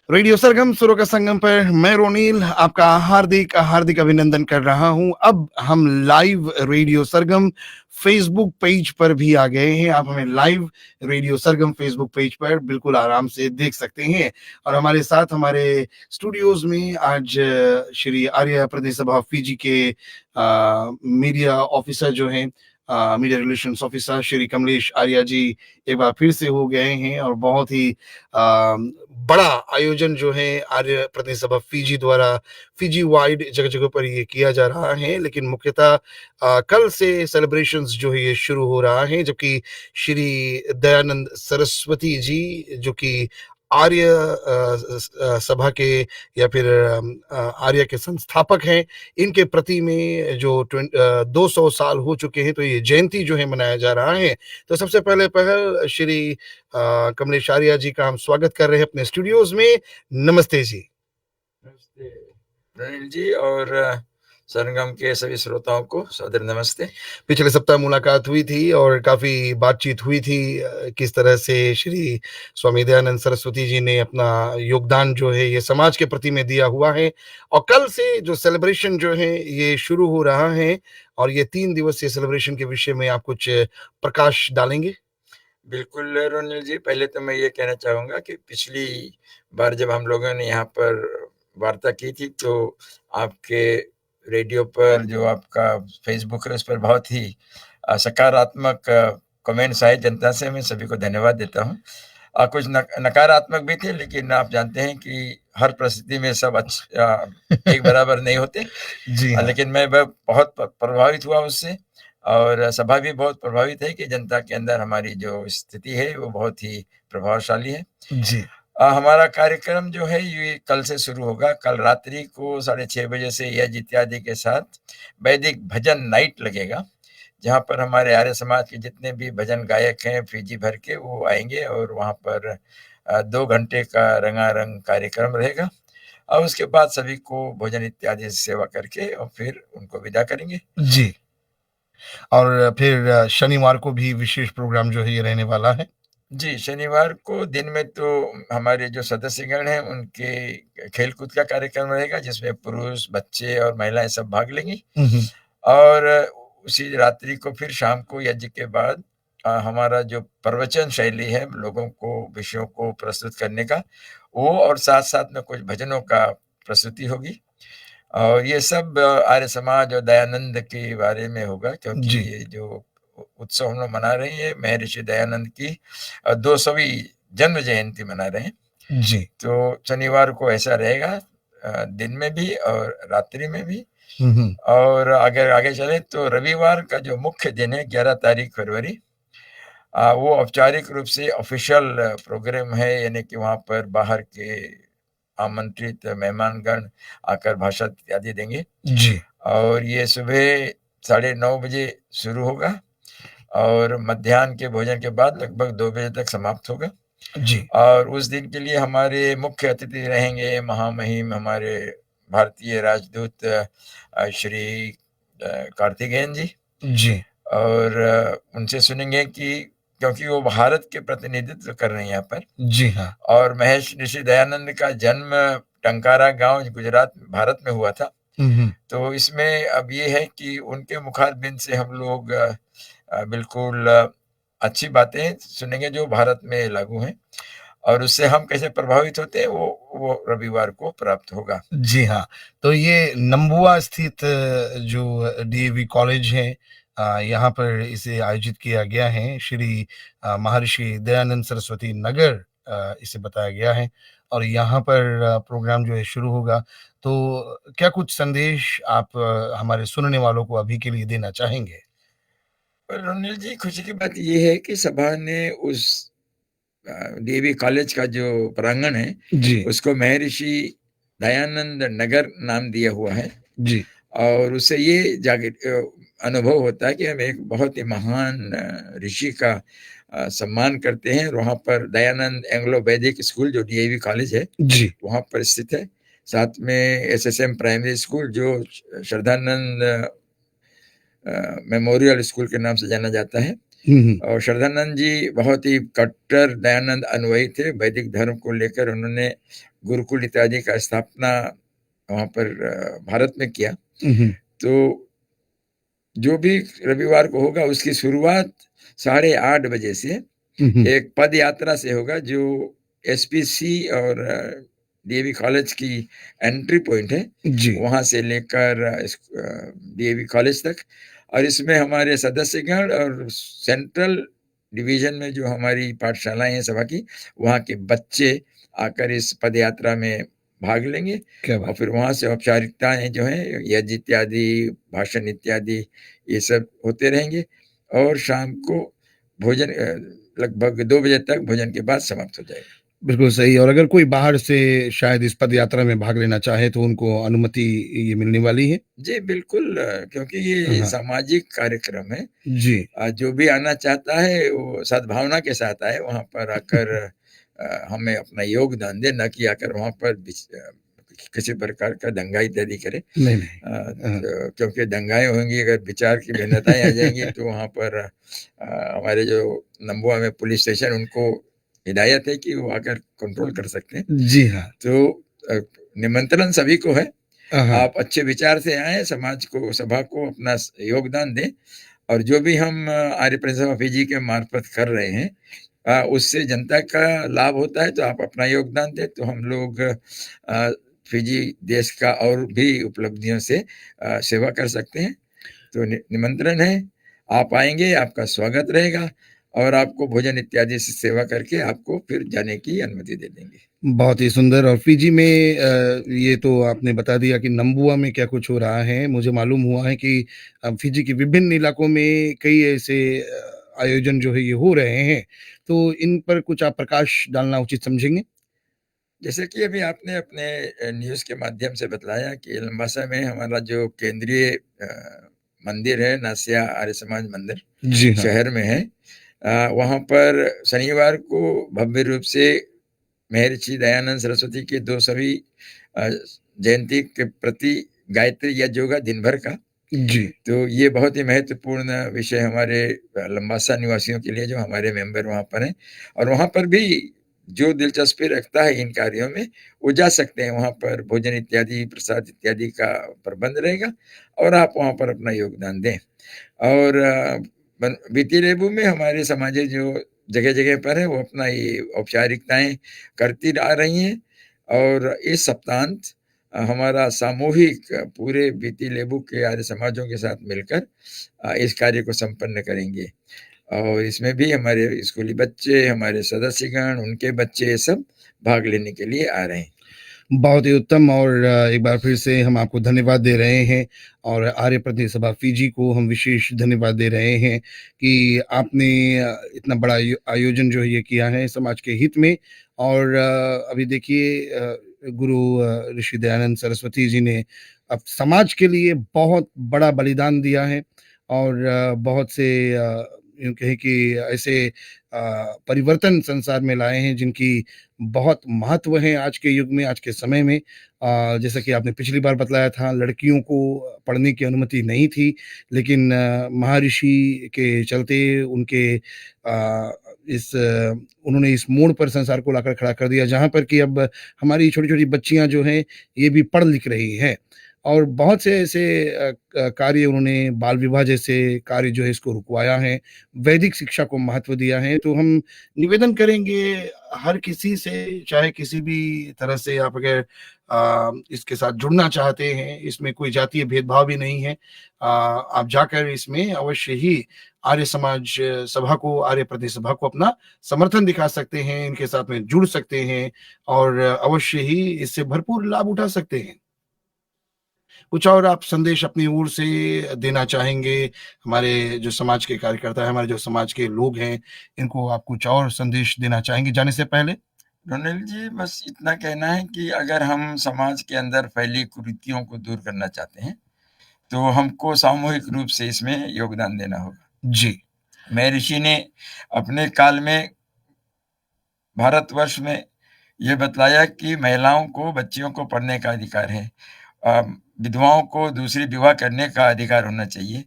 Radio सरगम सुरों का संगम पर मैं रोनील आपका हार्दिक हार्दिक अभिनंदन कर रहा हूं। अब हम लाइव रेडियो सरगम फेसबुक पेज पर भी आ गए हैं। आप हमें लाइव रेडियो सरगम फेसबुक पेज पर बिल्कुल आराम से देख सकते हैं। और हमारे साथ हमारे स्टूडियोज में आज श्री आर्य प्रदेश सभा फीजी के मीडिया ऑफिसर जो हैं, media relations officer Shri Kamlesh Arya ji एक बार फिर से हो गए हैं। और बहुत ही बड़ा आयोजन जो है आर्य प्रदेश सभा फीजी द्वारा फीजी वाइड जगह जगह पर ये किया जा रहा है। लेकिन मुख्यतः कल से सेलिब्रेशंस जो है ये शुरू हो रहा है, जबकि श्री दयानंद सरस्वती जी जो कि आर्य सभा के या फिर आर्य के संस्थापक हैं, इनके प्रति में जो 200 साल हो चुके हैं, तो ये जयंती जो है मनाया जा रहा है। तो सबसे पहले पहल श्री कमलेश आर्या जी का हम स्वागत कर रहे हैं अपने स्टूडियोज में। नमस्ते जी। नमस्ते रनिल जी और सरगम के सभी श्रोताओं को सादर नमस्ते। पिछले सप्ताह मुलाकात हुई थी और काफी बातचीत हुई थी किस तरह से श्री स्वामी दयानंद सरस्वती जी ने अपना योगदान जो है ये समाज के प्रति में दिया हुआ है। और कल से जो सेलिब्रेशन जो है ये शुरू हो रहा है और ये 3 दिवसीय सेलिब्रेशन के विषय में आप कुछ प्रकाश डालेंगे? बिल्कुल रोनिल जी, पहले तो मैं ये कहना चाहूँगा कि पिछली बार जब हम लोगों ने यहाँ पर वार्ता की थी तो आपके रेडियो पर जो आपका फेसबुक है उस पर बहुत ही सकारात्मक कमेंट्स आए जनता से। मैं सभी को धन्यवाद देता हूँ। कुछ नकारात्मक भी थे, लेकिन आप जानते हैं कि हर परिस्थिति में सब एक बराबर नहीं होते। जी लेकिन मैं बहुत प्रभावित हुआ उससे और सभा भी बहुत प्रभावित है कि जनता के अंदर हमारी जो स्थिति है वो बहुत ही प्रभावशाली है। जी हमारा कार्यक्रम जो है ये कल से शुरू होगा। कल रात्रि को 6:30 बजे से यज इत्यादि के साथ वैदिक भजन नाइट लगेगा, जहाँ पर हमारे आर्य समाज के जितने भी भजन गायक हैं फीजी भर के वो आएंगे और वहाँ पर 2 घंटे का रंगारंग कार्यक्रम रहेगा। और उसके बाद सभी को भोजन इत्यादि सेवा करके और फिर उनको विदा करेंगे। जी। और फिर शनिवार को भी विशेष प्रोग्राम जो है ये रहने वाला है। जी, शनिवार को दिन में तो हमारे जो सदस्यगण हैं उनके खेलकूद का कार्यक्रम रहेगा, जिसमें पुरुष, बच्चे और महिलाएं सब भाग लेंगी। और उसी रात्रि को फिर शाम को यज्ञ के बाद हमारा जो प्रवचन शैली है लोगों को विषयों को प्रस्तुत करने का, वो और साथ साथ में कुछ भजनों का प्रस्तुति होगी। और ये सब आर्य समाज और दयानंद के बारे में होगा, क्योंकि ये जो उत्सव हम लोग मना रहे हैं महर्षि दयानंद की 200वीं जन्म जयंती मना रहे हैं। जी। तो शनिवार को ऐसा रहेगा, दिन में भी और रात्रि में भी। और अगर आगे चले तो रविवार का जो मुख्य दिन है 11 तारीख फरवरी, वो औपचारिक रूप से ऑफिशियल प्रोग्राम है, यानी कि वहाँ पर बाहर के आमंत्रित मेहमानगण आकर भाषण इत्यादि देंगे। जी। और ये सुबह 9:30 बजे शुरू होगा और मध्याह्न के भोजन के बाद लगभग 2 बजे तक समाप्त होगा। जी। और उस दिन के लिए हमारे मुख्य अतिथि रहेंगे महामहिम हमारे भारतीय राजदूत श्री कार्तिकेयन जी। जी। और उनसे सुनेंगे कि क्योंकि वो भारत के प्रतिनिधित्व कर रहे हैं यहाँ पर। जी हाँ। और महर्षि ऋषि दयानंद का जन्म टंकारा गांव गुजरात भारत में हुआ था। तो इसमें अब ये है कि उनके मुखारबिंद से हम लोग बिल्कुल अच्छी बातें सुनेंगे जो भारत में लागू हैं, और उससे हम कैसे प्रभावित होते हैं वो रविवार को प्राप्त होगा। जी हाँ। तो ये नंबुआ स्थित जो डीएवी कॉलेज है, यहाँ पर इसे आयोजित किया गया है। श्री महर्षि दयानंद सरस्वती नगर इसे बताया गया है और यहाँ पर प्रोग्राम जो है शुरू होगा। तो क्या कुछ संदेश आप हमारे सुनने वालों को अभी के लिए देना चाहेंगे? रोनिल जी, खुशी की बात ये है कि सभा ने उस डीएवी कॉलेज का जो प्रांगण है जी। उसको महर्षि दयानंद नगर नाम दिया हुआ है। जी। और उससे ये अनुभव होता है कि हम एक बहुत ही महान ऋषि का सम्मान करते हैं। वहाँ पर दयानंद एंग्लो वैदिक स्कूल जो डीएवी कॉलेज है जी। वहाँ पर स्थित है। साथ में एसएसएम प्राइमरी स्कूल जो श्रद्धानंद मेमोरियल स्कूल के नाम से जाना जाता है, हुँ, हुँ। और श्रद्धानंद जी बहुत ही कट्टर दयानंद अनुयायी थे। वैदिक धर्म को लेकर उन्होंने गुरुकुल इत्यादि का स्थापना वहाँ पर भारत में किया। हुँ, हुँ। तो जो भी रविवार को होगा उसकी शुरुआत 8:30 बजे से हुँ, हुँ। एक पद यात्रा से होगा, जो एसपीसी और डीएवी कॉलेज की एंट्री पॉइंट है, जी। वहाँ से लेकर डीएवी कॉलेज तक। और इसमें हमारे सदस्यगण और सेंट्रल डिवीजन में जो हमारी पाठशालाएं हैं सभा की, वहाँ के बच्चे आकर इस पद यात्रा में भाग लेंगे। क्या और बात! फिर वहाँ से औपचारिकताएं जो हैं, यज्ञ इत्यादि, भाषण इत्यादि, ये सब होते रहेंगे। और शाम को भोजन लगभग 2 बजे तक भोजन के बाद समाप्त हो जाएगा। बिल्कुल सही। और अगर कोई बाहर से शायद इस पद यात्रा में भाग लेना चाहे तो उनको अनुमति ये मिलने वाली है? जी, बिल्कुल, क्योंकि हाँ, ये हाँ। सामाजिक कार्यक्रम है। जी। जो भी आना चाहता है वो सद्भावना के साथ आए, वहाँ पर आकर हमें अपना योगदान दे, ना कि आकर वहाँ पर किसी प्रकार का दंगा इत्यादि करे। नहीं, नहीं। तो क्योंकि दंगाएँ होंगी, अगर विचार की भिन्नताएँ आ जाएँगी तो वहाँ पर हमारे जो नम्बुआ में पुलिस स्टेशन, उनको हिदायत है कि वो आकर कंट्रोल कर सकते हैं। जी हाँ। तो अ, निमंत्रण सभी को है। हाँ। आप अच्छे विचार से आएँ, समाज को, सभा को अपना योगदान दें। और जो भी हम आर्य परिषद फिजी के मार्फत कर रहे हैं, उससे जनता का लाभ होता है, तो आप अपना योगदान दें, तो हम लोग फिजी देश का और भी उपलब्धियों से सेवा कर सकते हैं। तो निमंत्रण है, आप आएंगे, आपका स्वागत रहेगा और आपको भोजन इत्यादि से सेवा करके आपको फिर जाने की अनुमति दे देंगे। बहुत ही सुंदर। और फिजी में ये तो आपने बता दिया कि नम्बुआ में क्या कुछ हो रहा है। मुझे मालूम हुआ है कि फिजी के विभिन्न इलाकों में कई ऐसे आयोजन जो है ये हो रहे हैं। तो इन पर कुछ आप प्रकाश डालना उचित समझेंगे? जैसे कि अभी आपने अपने न्यूज़ के माध्यम से बतलाया कि लंबासा में हमारा जो केंद्रीय मंदिर है, नासिया आर्य समाज मंदिर, जी हाँ। शहर में है। वहाँ पर शनिवार को भव्य रूप से महर्षि दयानंद सरस्वती के 2 सभी अ, जयंती के प्रति गायत्री यज्ञ होगा दिन भर का। जी। तो ये बहुत ही महत्वपूर्ण विषय हमारे लंबासा निवासियों के लिए, जो हमारे मेंबर वहाँ पर हैं। और वहाँ पर भी जो दिलचस्पी रखता है इन कार्यों में, वो जा सकते हैं। वहाँ पर भोजन इत्यादि, प्रसाद इत्यादि का प्रबंध रहेगा और आप वहाँ पर अपना योगदान दें। और बीती रेबू में हमारे समाजें जो जगह-जगह पर है, वो अपना ये औपचारिकताएँ करती आ रही हैं। और इस सप्तांत हमारा सामूहिक पूरे बीती लेबू के आर्य समाजों के साथ मिलकर इस कार्य को संपन्न करेंगे। और इसमें भी हमारे स्कूली बच्चे, हमारे सदस्यगण, उनके बच्चे सब भाग लेने के लिए आ रहे हैं। बहुत ही उत्तम। और एक बार फिर से हम आपको धन्यवाद दे रहे हैं और आर्य प्रतिनिधि सभा फिजी को हम विशेष धन्यवाद दे रहे हैं कि आपने इतना बड़ा आयोजन जो है ये किया है समाज के हित में। और अभी देखिए गुरु ऋषि दयानंद सरस्वती जी ने अब समाज के लिए बहुत बड़ा बलिदान दिया है। और बहुत से यूँ कहें कि ऐसे परिवर्तन संसार में लाए हैं जिनकी बहुत महत्व है आज के युग में, आज के समय में। जैसा कि आपने पिछली बार बतलाया था, लड़कियों को पढ़ने की अनुमति नहीं थी, लेकिन महर्षि के चलते उन्होंने इस मोड़ पर संसार को लाकर खड़ा कर दिया, जहाँ पर कि अब हमारी छोटी-छोटी बच्चियाँ जो हैं, ये भी पढ़ लिख रही हैं। और बहुत से ऐसे कार्य उन्होंने, बाल विवाह जैसे कार्य जो है इसको रुकवाया है, वैदिक शिक्षा को महत्व दिया है। तो हम निवेदन करेंगे हर किसी से, चाहे किसी भी तरह से आप अगर इसके साथ जुड़ना चाहते हैं, इसमें कोई जातीय भेदभाव भी नहीं है। आप जाकर इसमें अवश्य ही आर्य समाज सभा को, आर्य प्रतिनिधि सभा को अपना समर्थन दिखा सकते हैं, इनके साथ में जुड़ सकते हैं और अवश्य ही इससे भरपूर लाभ उठा सकते हैं। कुछ और आप संदेश अपनी ओर से देना चाहेंगे? हमारे जो समाज के कार्यकर्ता हैं, हमारे जो समाज के लोग हैं, इनको आप कुछ और संदेश देना चाहेंगे जाने से पहले? रोनेल जी, बस इतना कहना है कि अगर हम समाज के अंदर फैली कुरीतियों को दूर करना चाहते हैं, तो हमको सामूहिक रूप से इसमें योगदान देना होगा। जी। महर्षि ने अपने काल में भारतवर्ष में ये बतलाया कि महिलाओं को, बच्चियों को पढ़ने का अधिकार है। अ, विधवाओं को दूसरी विवाह करने का अधिकार होना चाहिए।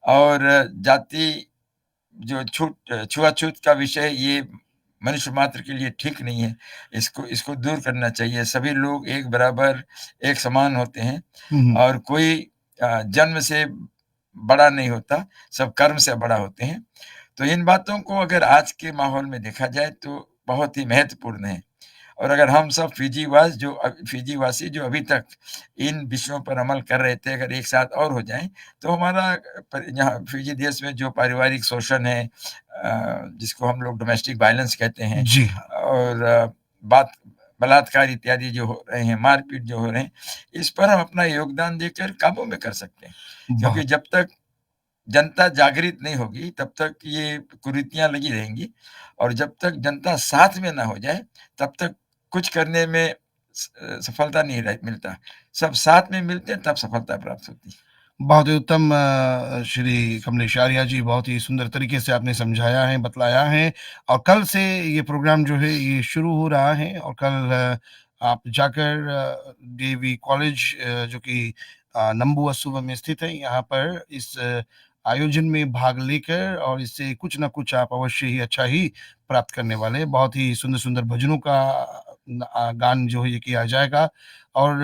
और जाति जो छुआछूत का विषय, ये मनुष्य मात्र के लिए ठीक नहीं है। इसको दूर करना चाहिए। सभी लोग एक बराबर, एक समान होते हैं और कोई जन्म से बड़ा नहीं होता, सब कर्म से बड़ा होते हैं। तो इन बातों को अगर आज के माहौल में देखा जाए तो बहुत ही महत्वपूर्ण है। और अगर हम सब फिजी वासी जो अभी तक इन विषयों पर अमल कर रहे थे, अगर एक साथ और हो जाएँ, तो हमारा यहाँ फिजी देश में जो पारिवारिक शोषण है, जिसको हम लोग डोमेस्टिक वायलेंस कहते हैं, जी हाँ। और बात बलात्कार इत्यादि जो हो रहे हैं, मारपीट जो हो रहे हैं, इस पर हम अपना योगदान देकर काबू में कर सकते हैं। क्योंकि बहुत जब तक जनता जागृत नहीं होगी, तब तक ये कुरीतियाँ लगी रहेंगी, और जब तक जनता साथ में ना हो जाए, तब तक कुछ करने में सफलता नहीं मिलता। सब साथ में मिलते हैं, तब सफलता प्राप्त होती है। बहुत ही उत्तम श्री कमलेश आर्या जी, बहुत ही सुंदर तरीके से आपने समझाया है, बतलाया है। और कल से ये प्रोग्राम जो है ये शुरू हो रहा है और कल आप जाकर डीएवी कॉलेज जो कि नंबू असूबा में स्थित है, यहाँ पर इस आयोजन में भाग लेकर और इससे कुछ ना कुछ आप अवश्य ही अच्छा ही प्राप्त करने वाले हैं। बहुत ही सुंदर-सुंदर भजनों का गान जो है ये किया जाएगा और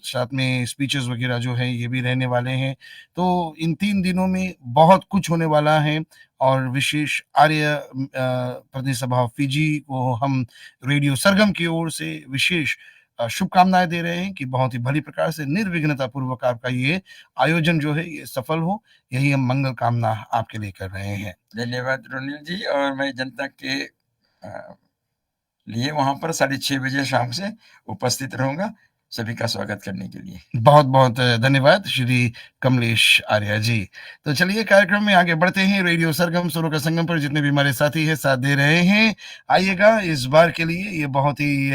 साथ में स्पीचेस वगैरह जो हैं ये भी रहने वाले हैं। तो इन 3 दिनों में बहुत कुछ होने वाला है और विशेष आर्य प्रतिनिधि सभा फिजी को हम रेडियो सरगम की ओर से विशेष शुभकामनाएँ दे रहे हैं कि बहुत ही भली प्रकार से निर्विघ्नता पूर्वक आपका ये आयोजन जो है ये सफल हो, यही हम मंगल कामना आपके लिए कर रहे हैं। धन्यवाद रोनिल जी, और मैं जनता के लिए वहाँ पर 6:30 बजे शाम से उपस्थित रहूँगा, सभी का स्वागत करने के लिए। बहुत-बहुत धन्यवाद श्री कमलेश आर्या जी। तो चलिए कार्यक्रम में आगे बढ़ते हैं। रेडियो सरगम सुरों का संगम पर जितने भी हमारे साथी हैं साथ दे रहे हैं, आइएगा इस बार के लिए ये बहुत ही